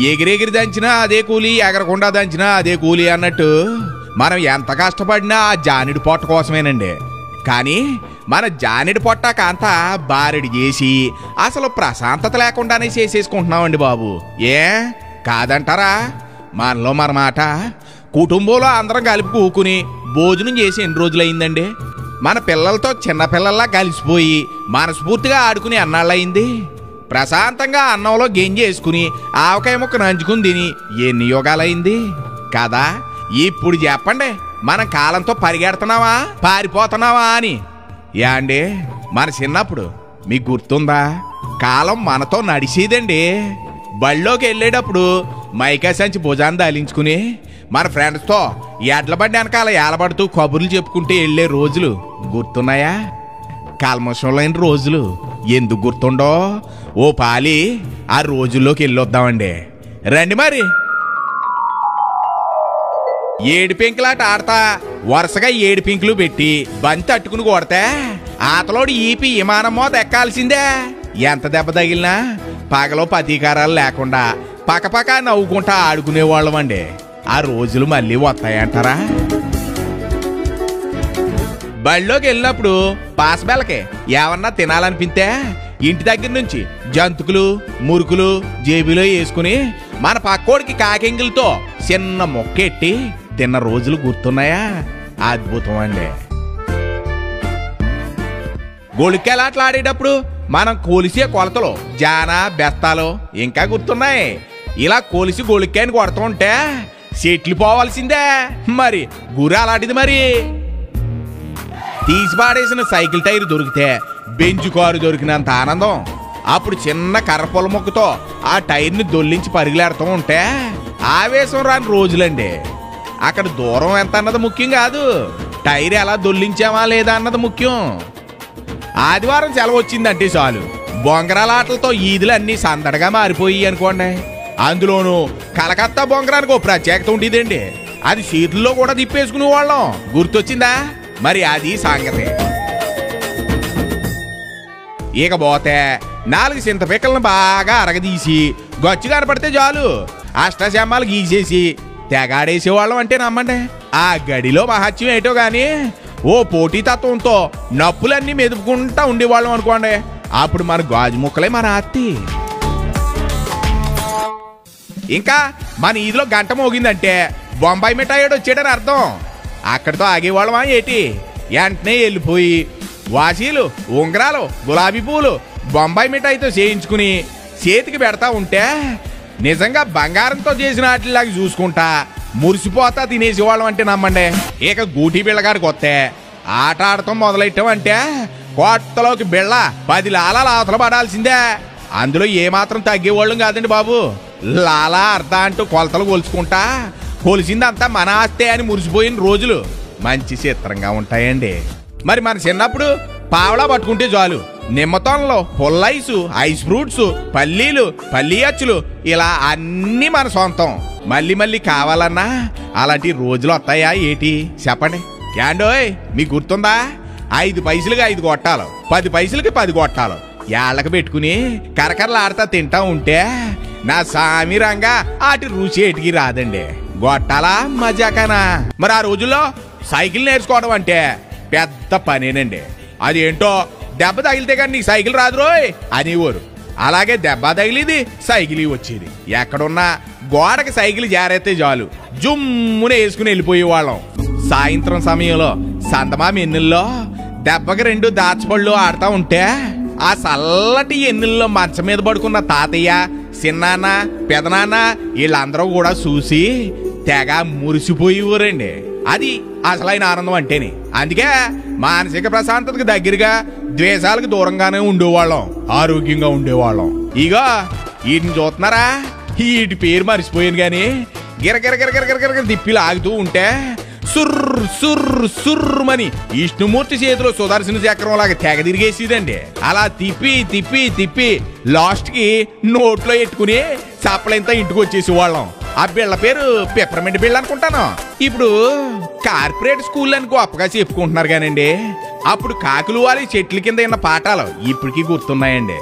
ఎగిరెగిరి దంచినా అదే కూలి, ఎగరకుండా దంచినా అదే కూలి అన్నట్టు మనం ఎంత కష్టపడినా ఆ జానిడి పొట్ట కోసమేనండి. కానీ మన జానిడి పొట్ట కాంత బారెడి చేసి అసలు ప్రశాంతత లేకుండానే చేసేసుకుంటున్నామండి బాబు. ఏ కాదంటారా? మనలో మన మాట కుటుంబంలో అందరం కలిపి కూకుని భోజనం చేసి ఎన్ని రోజులైందండి? మన పిల్లలతో చిన్నపిల్లల్లా కలిసిపోయి మనస్ఫూర్తిగా ఆడుకుని అన్నాళ్ళయింది. ప్రశాంతంగా అన్నంలో గెంజేసుకుని ఆవకాయ ముక్క నంచుకుని తిని ఎన్ని యోగాలైంది కదా? ఇప్పుడు చెప్పండి, మనం కాలంతో పరిగెడుతున్నావా పారిపోతున్నావా అని? యాండి మన చిన్నప్పుడు మీకు గుర్తుందా? కాలం మనతో నడిచేదండి. బళ్ళోకి వెళ్ళేటప్పుడు మైకా సంచి భుజాన్ని దాలించుకుని మన ఫ్రెండ్స్తో ఎడ్ల బండి వెనకాల ఏలబడుతూ కబుర్లు చెప్పుకుంటే వెళ్ళే రోజులు గుర్తున్నాయా? కల్మషం లేని రోజులు ఎందుకు గుర్తుండో ఓ పాలి ఆ రోజుల్లోకి వెళ్ళొద్దామండి. రండి మరి. ఏడు పెంకులాట ఆడతా వరుసగా 7 పెంకులు పెట్టి బంతి అట్టుకుని కొడితే ఆతలోడు ఈపి విమానం మోత ఎక్కాల్సిందే. ఎంత దెబ్బ తగిలినా పగలో పతీకారాలు లేకుండా పక్కపక్క నవ్వుకుంటా ఆడుకునేవాళ్ళం అండి. ఆ రోజులు మళ్ళీ వస్తాయంటారా? బళ్ళోకి వెళ్ళినప్పుడు పాసబెల్లకి ఏమన్నా తినాలనిపిస్తే ఇంటి దగ్గర నుంచి జంతుకులు మురుకులు జేబులో వేసుకుని మన పక్కోడికి కాకింగులతో చిన్న మొక్కెట్టి తిన్న రోజులు గుర్తున్నాయా? అద్భుతం అండి. గొళికెలాట్లు ఆడేటప్పుడు మనం కొలిసే కొలతలు జాన బెస్తాలు ఇంకా గుర్తున్నాయి. ఇలా కొలిసి గొళిక్కాయని కొడుతూ ఉంటే చెట్లు పోవాల్సిందే. మరి గురి అలాంటిది. మరి తీసి పాడేసిన సైకిల్ టైర్ దొరికితే బెంచ్ కారు దొరికినంత ఆనందం. అప్పుడు చిన్న కర్రపొల మొక్కతో ఆ టైర్ని దొల్లించి పరిగెలాడుతూ ఉంటే ఆవేశం రాని రోజులండి. అక్కడ దూరం ఎంత అన్నది ముఖ్యం కాదు, టైర్ ఎలా దొల్లించామా లేదా అన్నది ముఖ్యం. ఆదివారం సెలవు వచ్చిందంటే చాలు బొంగరాల ఆటలతో ఈదులు అన్నీ సందడిగా మారిపోయి అనుకోండి. అందులోనూ కలకత్తా బొంగరానికి ఓ ప్రత్యేకత ఉండేదండి. అది సీట్లలో కూడా తిప్పేసుకునే వాళ్ళం. గుర్తొచ్చిందా? మరి అది సంగతి. ఇకపోతే 4 చింతపిక్కలను బాగా అరగదీసి గచ్చు కనపడితే చాలు అష్టశమ్మాలు గీసేసి తెగాడేసేవాళ్ళం అంటే నమ్మండి. ఆ గడిలో మహత్యం ఏటో గాని ఓ పోటీతత్వంతో నప్పులన్నీ మెదుపుకుంటా ఉండేవాళ్ళం అనుకోండి. అప్పుడు మన గాజు ముక్కలే మన ఆత్తి. ఇంకా మన ఈదిలో గంట మోగిందంటే బొంబాయి మిఠాయిడు వచ్చాడని అర్థం. అక్కడితో ఆగేవాళ్ళమా ఏటి? వెంటనే వెళ్ళిపోయి వాసీలు ఉంగరాలు గులాబీ పూలు బొంబాయి మిఠాయితో చేయించుకుని చేతికి పెడతా ఉంటే నిజంగా బంగారంతో చేసిన వాటిలాగా చూసుకుంటా మురిసిపోతా తినేసేవాళ్ళం అంటే నమ్మండి. ఇక గూటి బిళ్ళగాడికి వస్తే ఆట ఆడటం మొదలెట్టామంటే కోట్టలోకి బిళ్ళ 10 లాలాలు అవతల పడాల్సిందే. అందులో ఏమాత్రం తగ్గేవాళ్ళం కాదండి బాబు. లాలా అర్ధ అంటూ కొలతలు కొలుచుకుంటా కొలిసిందంతా మన ఆస్తే అని మురిసిపోయిన రోజులు మంచి చిత్రంగా ఉంటాయండి. మరి మన చిన్నప్పుడు పావలా పట్టుకుంటే చాలు నిమ్మతోనలో పుల్లైసు ఐస్ ఫ్రూట్స్ పల్లీలు పల్లీ అచ్చులు ఇలా అన్నీ మన సొంతం. మళ్ళీ మళ్ళీ కావాలన్నా అలాంటి రోజులు వస్తాయా ఏటి చెప్పండి? యాండోయ్ మీకు గుర్తుందా? 5 పైసలకి 5 గొట్టాలు 10 పైసలకి 10 గొట్టాలు ఏళ్ళకి పెట్టుకుని కరకరలాడతా తింటా ఉంటే నా సామి రంగా ఆటి రుచి ఏటికి రాదండి. గొట్టాలా మజాకనా? మరి ఆ రోజుల్లో సైకిల్ నేర్చుకోవడం అంటే పెద్ద పనేనండి. అదేంటో దెబ్బ తగిలితే కానీ నీకు సైకిల్ రాదు రోయ్ అనేవారు. అలాగే దెబ్బ తగిలిది సైకిల్ వచ్చేది. ఎక్కడున్నా గోడకి సైకిల్ జారేస్తే చాలు జుమ్మున వేసుకుని వెళ్ళిపోయేవాళ్ళం. సాయంత్రం సమయంలో సందమామి ఎన్నుల్లో దెబ్బకి 2 దాచపళ్ళు ఆడుతూ ఉంటే ఆ చల్లటి ఎన్నుల్లో మంచం మీద పడుకున్న తాతయ్య చిన్నాన్న పెదనాన్న వీళ్ళందరూ కూడా చూసి తెగ మురిసిపోయేవారండి. అది అసలైన ఆనందం అంటేనే. అందుకే మానసిక ప్రశాంతతకు దగ్గరగా ద్వేషాలకు దూరంగానే ఉండేవాళ్ళం, ఆరోగ్యంగా ఉండేవాళ్ళం. ఇగో వీటిని చూస్తున్నారా? వీటి పేరు మర్చిపోయాను గాని గిరగిరగిరగిరగిరగిర తిప్పిలు ఆగుతూ ఉంటే సుర్రు సుర్రు సుర్రుమని విష్ణుమూర్తి చేతిలో సుదర్శన చక్రం లాగా తెగ తిరిగేసేదండి. అలా తిప్పి తిప్పి తిప్పి లాస్ట్ కి నోట్లో ఎట్టుకుని చప్పలంతా ఇంటికి వచ్చేసేవాళ్ళం. ఆ బిళ్ళ పేరు పెప్పర్మెంట్ బిళ్ళ అనుకుంటాను. ఇప్పుడు కార్పొరేట్ స్కూల్ అని గొప్పగా చెప్పుకుంటున్నారు కానండి అప్పుడు కాకులు వాలి చెట్ల కింద ఉన్న పాఠాలు ఇప్పటికీ గుర్తున్నాయండి.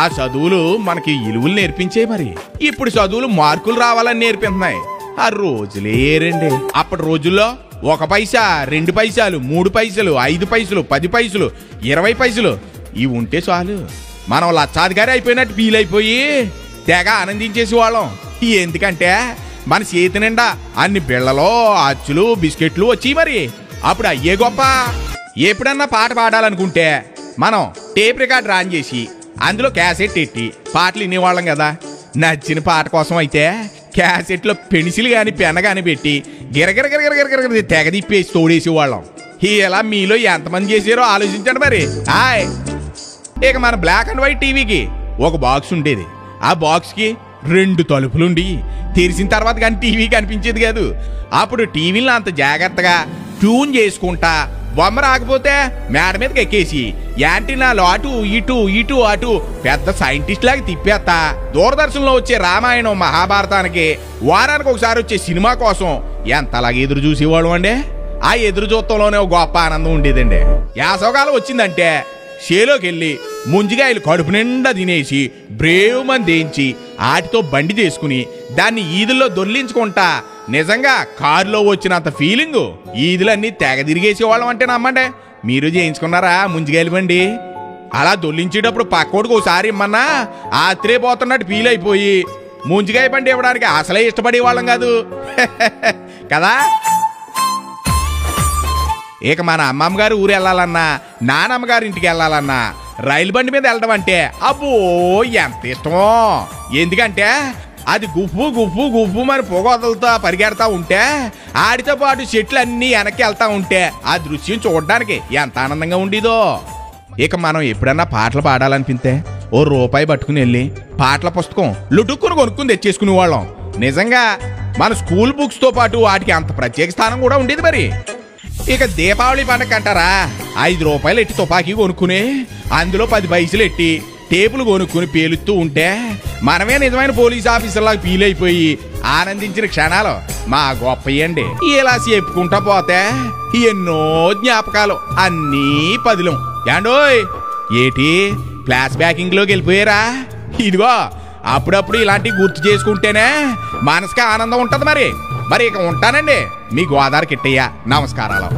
ఆ చదువులు మనకి విలువలు నేర్పించే. మరి ఇప్పుడు చదువులు మార్కులు రావాలని నేర్పిస్తున్నాయి. ఆ రోజులేరండి. అప్పటి రోజుల్లో 1 పైసా, 2 పైసలు, 3 పైసలు, 5 పైసలు, 10 పైసలు, 20 పైసలు ఇవి ఉంటే చాలు మనం లక్షాధికారి అయిపోయినట్టు ఫీల్ అయిపోయి తెగ ఆనందించేసి వాళ్ళం. ఎందుకంటే మన చేతి నిండా అన్ని బిళ్ళలో అచ్చులు బిస్కెట్లు వచ్చి. మరి అప్పుడు అయ్యే గొప్ప. ఎప్పుడన్నా పాట పాడాలనుకుంటే మనం టేప్ రికార్డ్ ఆన్ చేసి అందులో క్యాసెట్ ఎట్టి పాటలు వినేవాళ్ళం కదా. నచ్చిన పాట కోసం అయితే క్యాసెట్లో పెన్సిల్ కానీ పెన్ కానీ పెట్టి గిరగిరగిరగిరగిరగిర తెగ తిప్పేసి తోడేసి వాళ్ళం. ఇలా మీలో ఎంతమంది చేసారో ఆలోచించండి. మరి ఇక మన బ్లాక్ అండ్ వైట్ టీవీకి ఒక బాక్స్ ఉండేది. ఆ బాక్స్కి 2 తలుపులుండి తెరిచిన తర్వాత కానీ టీవీ కనిపించేది కాదు. అప్పుడు టీవీలను అంత జాగ్రత్తగా ట్యూన్ చేసుకుంటా బొమ్మ రాకపోతే మేడ మీదకి ఎక్కేసి యాంటీనాలు అటు ఇటు ఇటు అటు పెద్ద సైంటిస్ట్ లాగా తిప్పేస్తా దూరదర్శన్లో వచ్చే రామాయణం మహాభారతానికి వారానికి ఒకసారి వచ్చే సినిమా కోసం ఎంతలాగా ఎదురు చూసేవాళ్ళం అండి. ఆ ఎదురు చూడటంలోనే ఒక గొప్ప ఆనందం ఉండేదండి. యాసవకాలం వచ్చిందంటే షేలోకి వెళ్ళి ముంజిగాయలు కడుపు నిండా తినేసి బ్రేవుమని దేంచి ఆటితో బండి చేసుకుని దాన్ని ఈదుల్లో దొర్లించుకుంటా నిజంగా కారులో వచ్చినంత ఫీలింగు ఈదులన్నీ తెగ తిరిగేసేవాళ్ళం అంటే నమ్మండి. మీరు చేయించుకున్నారా ముంజిగాయలు బండి? అలా దొర్లించేటప్పుడు పక్కోడికి ఒకసారి ఇమ్మన్నా ఆత్రేపోతున్నట్టు ఫీల్ అయిపోయి ముంజిగాయ బండి ఇవ్వడానికి అసలే ఇష్టపడేవాళ్ళం కాదు కదా. ఇక మన అమ్మమ్మ గారు ఊరు వెళ్ళాలన్నా నానమ్మగారి ఇంటికి వెళ్ళాలన్నా రైలు బండి మీద వెళ్ళడం అంటే అబ్బో ఎంత ఇష్టమో. ఎందుకంటే అది గుప్పు గుప్పు గుప్పు మరి పొగ వదులుతా పరిగెడతా ఉంటే ఆడితో పాటు చెట్లు అన్నీ వెనక్కి వెళ్తా ఉంటే ఆ దృశ్యం చూడడానికి ఎంత ఆనందంగా ఉండేదో. ఇక మనం ఎప్పుడన్నా పాటలు పాడాలనిపిస్తే ₹1 పట్టుకుని వెళ్ళి పాటల పుస్తకం లుటుక్కుని కొనుక్కుని తెచ్చేసుకునే వాళ్ళం. నిజంగా మన స్కూల్ బుక్స్తో పాటు వాటికి అంత ప్రత్యేక స్థానం కూడా ఉండేది. మరి ఇక దీపావళి పండగ అంటారా ₹5 ఎట్టి తుపాకీ కొనుక్కుని అందులో 10 పైసలు ఎట్టి టేపులు కొనుక్కుని పేలుస్తూ ఉంటే మనమే నిజమైన పోలీస్ ఆఫీసర్లాగా ఫీల్ అయిపోయి ఆనందించిన క్షణాలు మా గొప్పయండి. ఇలా చెప్పుకుంటా పోతే ఎన్నో జ్ఞాపకాలు అన్నీ పదిలం. ఏండోయ్ ఏటి ఫ్లాష్ బ్యాకింగ్ లోకి వెళ్ళిపోయారా? ఇదిగో అప్పుడప్పుడు ఇలాంటివి గుర్తు చేసుకుంటేనే మనసుకి ఆనందం ఉంటది. మరి ఇక ఉంటానండి. మీ గోదావరి కిట్టయ్య. నమస్కారాలు.